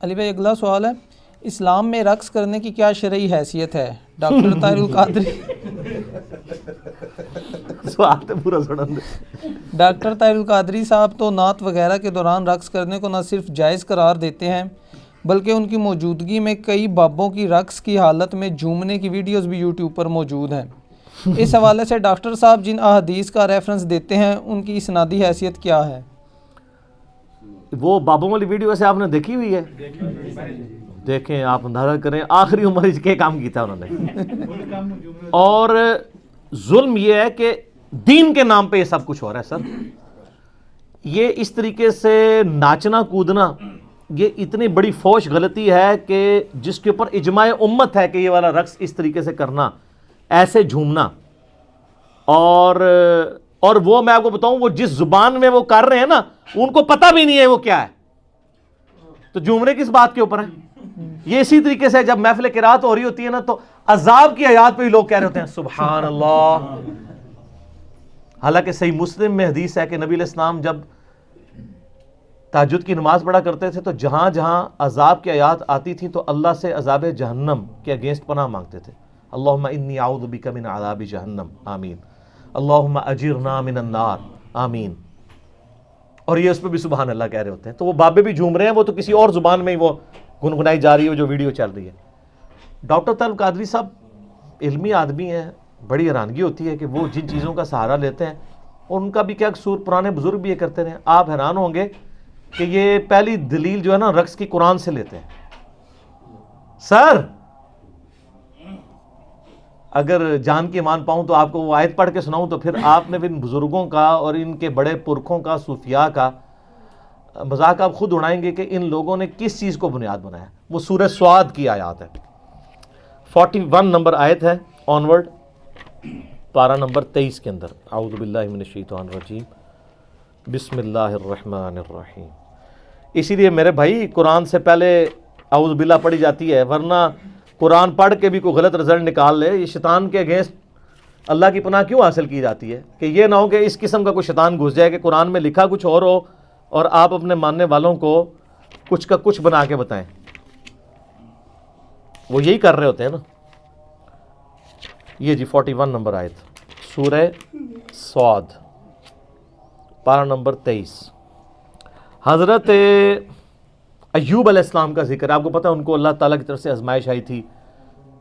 علی بھائی اگلا سوال ہے، اسلام میں رقص کرنے کی کیا شرعی حیثیت ہے؟ ڈاکٹر طاہر القادری سوال تو پورا سنا دے۔ ڈاکٹر طاہر القادری صاحب تو نعت وغیرہ کے دوران رقص کرنے کو نہ صرف جائز قرار دیتے ہیں بلکہ ان کی موجودگی میں کئی بابوں کی رقص کی حالت میں جھومنے کی ویڈیوز بھی یوٹیوب پر موجود ہیں۔ اس حوالے سے ڈاکٹر صاحب جن احادیث کا ریفرنس دیتے ہیں ان کی اسنادی حیثیت کیا ہے؟ وہ بابوں والی ویڈیو ویسے آپ نے دیکھی ہوئی ہے؟ دیکھیں، آپ اندازہ کریں آخری عمر کے کام کیتا انہوں نے، اور ظلم یہ ہے کہ دین کے نام پہ یہ سب کچھ ہو رہا ہے۔ سر یہ اس طریقے سے ناچنا کودنا یہ اتنی بڑی فوش غلطی ہے کہ جس کے اوپر اجماع امت ہے کہ یہ والا رقص اس طریقے سے کرنا، ایسے جھومنا، اور وہ میں آپ کو بتاؤں وہ جس زبان میں وہ کر رہے ہیں نا ان کو پتہ بھی نہیں ہے وہ کیا ہے، تو جھومنے کس بات کے اوپر ہے؟ یہ اسی طریقے سے جب محفل قرات ہو رہی ہوتی ہے نا تو عذاب کی آیات پہ ہی لوگ کہہ رہے ہوتے ہیں سبحان اللہ، حالانکہ صحیح مسلم میں حدیث ہے کہ نبی علیہ السلام جب تہجد کی نماز پڑھا کرتے تھے تو جہاں جہاں عذاب کی آیات آتی تھی تو اللہ سے عذاب جہنم کے اگینسٹ پناہ مانگتے تھے۔ اللہم انی اعوذ بک من عذاب جہنم، آمین، اللہم اجرنا من النار، آمین، اور یہ اس پہ بھی سبحان اللہ کہہ رہے ہوتے ہیں۔ تو وہ بابے بھی جھوم رہے ہیں، وہ تو کسی اور زبان میں ہی وہ گنگنائی جا رہی ہے جو ویڈیو چل رہی ہے۔ ڈاکٹر طاہر القادری صاحب علمی آدمی ہیں، بڑی حیرانگی ہوتی ہے کہ وہ جن چیزوں کا سہارا لیتے ہیں ان کا بھی کیا قصور، پرانے بزرگ بھی یہ کرتے رہے۔ آپ حیران ہوں گے کہ یہ پہلی دلیل جو ہے نا رقص کی قرآن سے لیتے ہیں۔ سر اگر جان کی مان پاؤں تو آپ کو وہ آیت پڑھ کے سناؤں تو پھر آپ نے ان بزرگوں کا اور ان کے بڑے پرکھوں کا، صوفیاء کا مذاق آپ خود اڑائیں گے کہ ان لوگوں نے کس چیز کو بنیاد بنایا۔ وہ سورہ سواد کی آیات ہے، 41 نمبر آیت ہے آنورڈ، پارہ نمبر 23 کے اندر۔ اعوذ باللہ من الشیطان الرجیم، بسم اللہ الرحمن الرحیم۔ اسی لیے میرے بھائی قرآن سے پہلے اعوذ باللہ پڑھی جاتی ہے، ورنہ قرآن پڑھ کے بھی کوئی غلط رزلٹ نکال لے، یہ شیطان کے اگینسٹ اللہ کی پناہ کیوں حاصل کی جاتی ہے کہ یہ نہ ہو کہ اس قسم کا کوئی شیطان گھس جائے کہ قرآن میں لکھا کچھ اور ہو اور آپ اپنے ماننے والوں کو کچھ کا کچھ بنا کے بتائیں۔ وہ یہی کر رہے ہوتے ہیں نا۔ یہ جی 41 نمبر آیت سورہ سعد، پارہ نمبر 23۔ حضرت ایوب علیہ السلام کا ذکر ہے۔ آپ کو پتہ ہے ان کو اللہ تعالیٰ کی طرف سے آزمائش آئی تھی،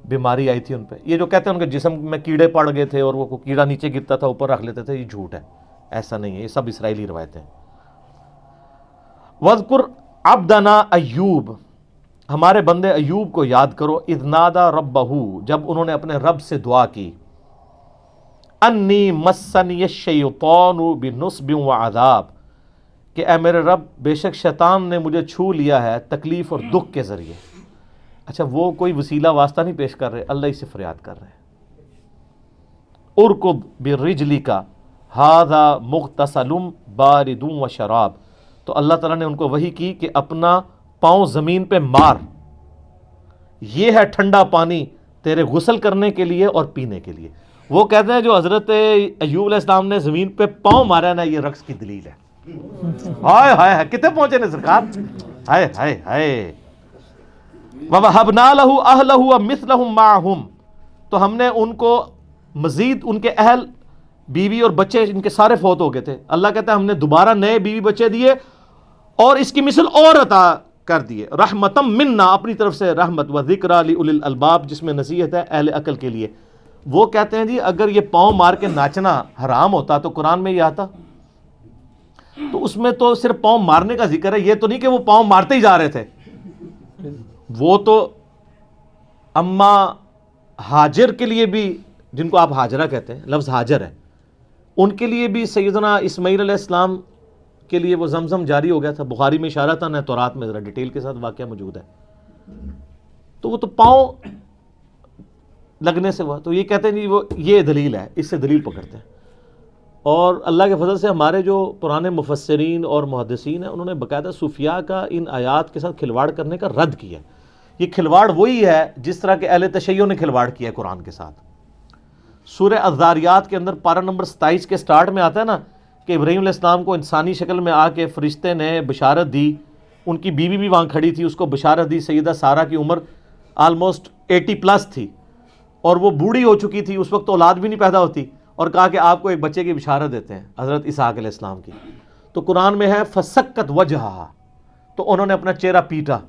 بیماری آئی تھی ان پہ۔ یہ جو کہتے ہیں ان کے جسم میں کیڑے پڑ گئے تھے اور وہ کیڑا نیچے گرتا تھا اوپر رکھ لیتے تھے، یہ جھوٹ ہے، ایسا نہیں ہے، یہ سب اسرائیلی روایتیں۔ وَاذْكُرْ عَبْدَنَا ایوب، ہمارے بندے ایوب کو یاد کرو، اذ نادا ربہ، جب انہوں نے اپنے رب سے دعا کی، انی مسنی الشیطان بنصب وعذاب، کہ اے میرے رب بے شک شیطان نے مجھے چھو لیا ہے تکلیف اور دکھ کے ذریعے۔ اچھا وہ کوئی وسیلہ واسطہ نہیں پیش کر رہے، اللہ ہی سے فریاد کر رہے ہیں۔ ارکض برجلک ھذا مغتسل بارد وشراب، تو اللہ تعالیٰ نے ان کو وحی کی کہ اپنا پاؤں زمین پہ مار، یہ ہے ٹھنڈا پانی تیرے غسل کرنے کے لیے اور پینے کے لیے۔ وہ کہتے ہیں جو حضرت ایوب علیہ السلام نے زمین پہ پاؤں مارا نا، یہ رقص کی دلیل ہے۔ ہائے ہائے ہائے، کتنے پہنچے نا سرکار، ہائے ہائے ہائے۔ وَوَهَبْنَا لَهُ أَهْلَهُ وَمِثْلَهُمْ مَعَهُمْ، تو ہم نے ان کو مزید ان کے اہل، بیوی اور بچے ان کے سارے فوت ہو گئے تھے، اللہ کہتا ہے ہم نے دوبارہ نئے بیوی بچے دیے اور اس کی مثل اور عطا کر دیے، رحمتم منا، اپنی طرف سے رحمت، وذکریٰ لأولی الالباب، جس میں نصیحت ہے اہل عقل کے لیے۔ وہ کہتے ہیں جی اگر یہ پاؤں مار کے ناچنا حرام ہوتا تو قرآن میں یہ آتا؟ تو اس میں تو صرف پاؤں مارنے کا ذکر ہے، یہ تو نہیں کہ وہ پاؤں مارتے ہی جا رہے تھے۔ وہ تو اما ہاجر کے لیے بھی، جن کو آپ ہاجرہ کہتے ہیں، لفظ ہاجر ہے، ان کے لیے بھی سیدنا اسماعیل علیہ السلام کے لیے وہ زمزم جاری ہو گیا تھا۔ بخاری میں اشارہ تھا، نہ تورات میں ذرا ڈیٹیل کے ساتھ واقعہ موجود ہے۔ تو وہ تو پاؤں لگنے سے ہوا، تو یہ کہتے ہیں جی وہ یہ دلیل ہے، اس سے دلیل پکڑتے ہیں۔ اور اللہ کے فضل سے ہمارے جو پرانے مفسرین اور محدثین ہیں انہوں نے باقاعدہ صوفیاء کا ان آیات کے ساتھ کھلواڑ کرنے کا رد کیا۔ یہ کھلواڑ وہی ہے جس طرح کہ اہل تشیع نے کھلواڑ کیا ہے قرآن کے ساتھ۔ سورہ الذاریات کے اندر پارہ نمبر 27 کے سٹارٹ میں آتا ہے نا کہ ابراہیم علیہ السلام کو انسانی شکل میں آ کے فرشتے نے بشارت دی ان کی بیوی بھی وہاں کھڑی تھی، اس کو بشارت دی. سیدہ سارہ کی عمر آلموسٹ 80+ تھی اور وہ بوڑھی ہو چکی تھی، اس وقت اولاد بھی نہیں پیدا ہوتی، اور کہا کہ آپ کو ایک بچے کی بشارت دیتے ہیں حضرت اسحاق علیہ السلام کی. تو قرآن میں ہے فسکت وجہہا، تو انہوں نے اپنا چہرہ پیٹا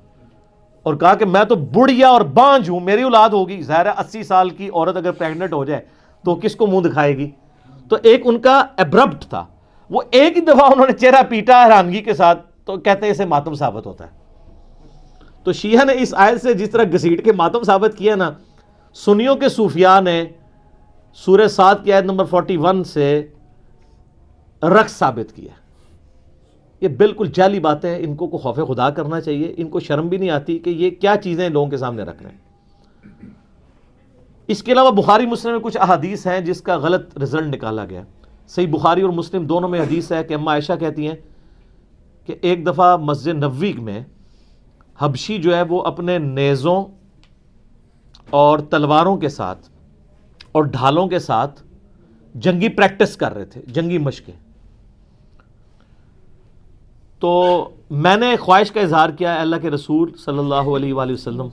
اور کہا کہ میں تو بڑھیا اور بانجھ ہوں، میری اولاد ہوگی. ظاہر ہے 80 سال کی عورت اگر پریگننٹ ہو جائے تو کس کو منہ دکھائے گی. تو ایک ان کا ایبرپٹ تھا، وہ ایک ہی دفعہ انہوں نے چہرہ پیٹا حیرانگی کے ساتھ، تو کہتے ہیں اسے ماتم ثابت ہوتا ہے. تو شیعہ نے اس آیت سے جس طرح گھسیٹ کے ماتم ثابت کیا نا، سنیوں کے صوفیاء نے سورہ 7 کی آیت نمبر 41 سے رقص ثابت کیا. یہ بالکل جعلی باتیں ہیں، ان کو خوف خدا کرنا چاہیے. ان کو شرم بھی نہیں آتی کہ یہ کیا چیزیں لوگوں کے سامنے رکھ رہے ہیں. اس کے علاوہ بخاری مسلم میں کچھ احادیث ہیں جس کا غلط رزلٹ نکالا گیا. صحیح بخاری اور مسلم دونوں میں حدیث ہے کہ اما عائشہ کہتی ہیں کہ ایک دفعہ مسجد نبوی میں حبشی جو ہے وہ اپنے نیزوں اور تلواروں کے ساتھ اور ڈھالوں کے ساتھ جنگی پریکٹس کر رہے تھے، جنگی مشقیں. تو میں نے خواہش کا اظہار کیا، اللہ کے رسول صلی اللہ علیہ وآلہ وسلم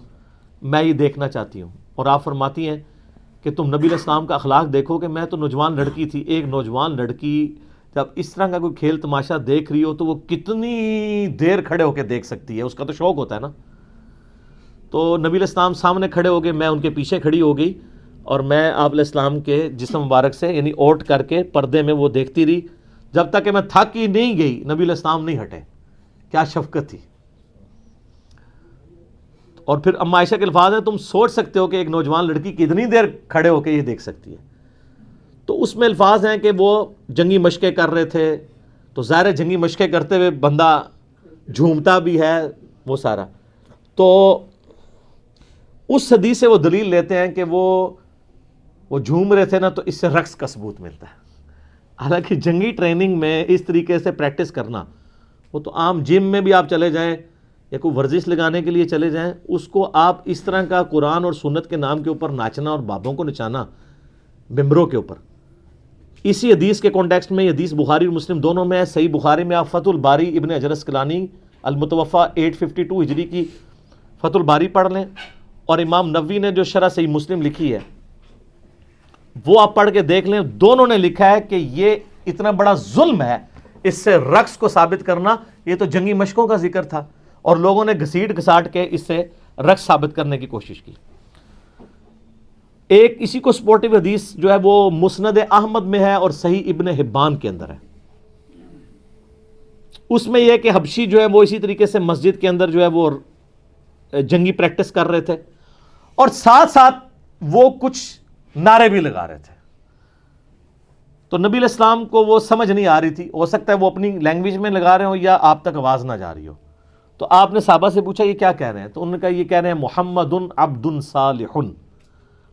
میں یہ دیکھنا چاہتی ہوں. اور آپ فرماتی ہیں کہ تم نبی علیہ السلام کا اخلاق دیکھو کہ میں تو نوجوان لڑکی تھی. ایک نوجوان لڑکی جب اس طرح کا کوئی کھیل تماشا دیکھ رہی ہو تو وہ کتنی دیر کھڑے ہو کے دیکھ سکتی ہے، اس کا تو شوق ہوتا ہے نا. تو نبی علیہ السلام سامنے کھڑے ہو گئے، میں ان کے پیچھے کھڑی ہو گئی اور میں آپ علیہ السلام کے جسم مبارک سے یعنی اوٹ کر کے پردے میں وہ دیکھتی رہی جب تک کہ میں تھک ہی نہیں گئی. نبی علیہ السلام نہیں ہٹے. کیا شفقت تھی. اور پھر اما عائشہ کے الفاظ ہیں تم سوچ سکتے ہو کہ ایک نوجوان لڑکی کتنی دیر کھڑے ہو کے یہ دیکھ سکتی ہے. تو اس میں الفاظ ہیں کہ وہ جنگی مشقیں کر رہے تھے. تو ظاہر ہے جنگی مشقیں کرتے ہوئے بندہ جھومتا بھی ہے وہ سارا. تو اس حدیث سے وہ دلیل لیتے ہیں کہ وہ جھوم رہے تھے نا، تو اس سے رقص کا ثبوت ملتا ہے. حالانکہ جنگی ٹریننگ میں اس طریقے سے پریکٹس کرنا، وہ تو عام جم میں بھی آپ چلے جائیں یا کوئی ورزش لگانے کے لیے چلے جائیں، اس کو آپ اس طرح کا قرآن اور سنت کے نام کے اوپر ناچنا اور بابوں کو نچانا ممبروں کے اوپر. اسی حدیث کے کانٹیکسٹ میں یہ حدیث بخاری اور مسلم دونوں میں ہے. صحیح بخاری میں آپ فتح الباری ابن حجر اسقلانی المتوفا 852 ہجری کی فتح الباری پڑھ لیں، اور امام نووی نے جو شرح صحیح مسلم لکھی ہے وہ آپ پڑھ کے دیکھ لیں. دونوں نے لکھا ہے کہ یہ اتنا بڑا ظلم ہے اس سے رقص کو ثابت کرنا. یہ تو جنگی مشقوں کا ذکر تھا اور لوگوں نے گھسیٹ گھساٹ کے اس سے رقص ثابت کرنے کی کوشش کی. ایک اسی کو سپورٹیو حدیث جو ہے وہ مسند احمد میں ہے اور صحیح ابن حبان کے اندر ہے. اس میں یہ کہ حبشی جو ہے وہ اسی طریقے سے مسجد کے اندر جو ہے وہ جنگی پریکٹس کر رہے تھے اور ساتھ ساتھ وہ کچھ نعرے بھی لگا رہے تھے. تو نبی علیہ السلام کو وہ سمجھ نہیں آ رہی تھی. ہو سکتا ہے وہ اپنی لینگویج میں لگا رہے ہوں یا آپ تک آواز نہ جا رہی ہو. تو آپ نے صحابہ سے پوچھا یہ کیا کہہ رہے ہیں؟ تو انہوں نے کہا یہ کہہ رہے ہیں محمد عبد صالح،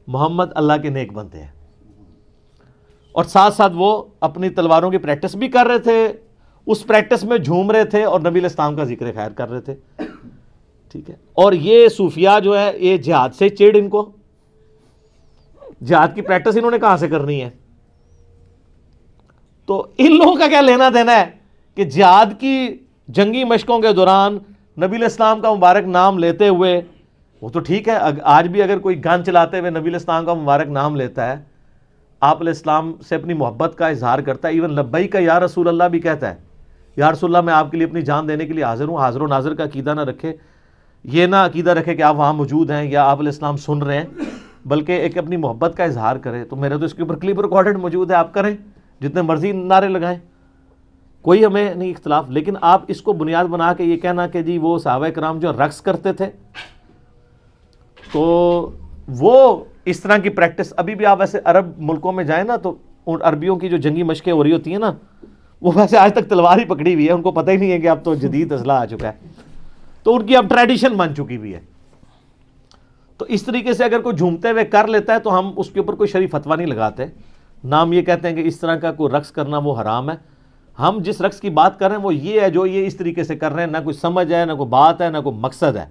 محمد اللہ کے نیک بندے ہیں. اور ساتھ ساتھ وہ اپنی تلواروں کی پریکٹس بھی کر رہے تھے، اس پریکٹس میں جھوم رہے تھے اور نبی علیہ السلام کا ذکر خیر کر رہے تھے. ٹھیک ہے. اور یہ صوفیاء جو ہے یہ جہاد سے چڑ، ان کو جہاد کی پریکٹس انہوں نے کہاں سے کرنی ہے؟ تو ان لوگوں کا کیا لینا دینا ہے کہ جہاد کی جنگی مشقوں کے دوران نبی علیہ السلام کا مبارک نام لیتے ہوئے، وہ تو ٹھیک ہے آج بھی اگر کوئی گن چلاتے ہوئے نبی علیہ السلام کا مبارک نام لیتا ہے، آپ علیہ السلام سے اپنی محبت کا اظہار کرتا ہے، ایون لبیک کا یا رسول اللہ بھی کہتا ہے، یا رسول اللہ میں آپ کے لیے اپنی جان دینے کے لیے حاضر ہوں. حاضر و ناظر کا عقیدہ نہ رکھے، یہ نہ عقیدہ رکھے کہ آپ وہاں موجود ہیں یا آپ علیہ السلام سن رہے ہیں، بلکہ ایک اپنی محبت کا اظہار کرے. تو میرے تو اس کے اوپر کلپ ریکارڈڈ موجود ہے، آپ کریں جتنے مرضی نعرے لگائیں، کوئی ہمیں نہیں اختلاف. لیکن آپ اس کو بنیاد بنا کے یہ کہنا کہ جی وہ صحابہ کرام جو رقص کرتے تھے تو وہ اس طرح کی پریکٹس ابھی بھی آپ ایسے عرب ملکوں میں جائیں نا تو ان عربیوں کی جو جنگی مشقیں ہو رہی ہوتی ہیں نا، وہ ویسے آج تک تلوار ہی پکڑی ہوئی ہے، ان کو پتہ ہی نہیں ہے کہ اب تو جدید اسلحہ آ چکا ہے، تو ان کی اب ٹریڈیشن بن چکی ہوئی ہے. تو اس طریقے سے اگر کوئی جھومتے ہوئے کر لیتا ہے تو ہم اس کے اوپر کوئی شرعی فتویٰ نہیں لگاتے. نام یہ کہتے ہیں کہ اس طرح کا کوئی رقص کرنا وہ حرام ہے. ہم جس رقص کی بات کر رہے ہیں وہ یہ ہے جو یہ اس طریقے سے کر رہے ہیں، نہ کوئی سمجھ ہے، نہ کوئی بات ہے، نہ کوئی مقصد ہے.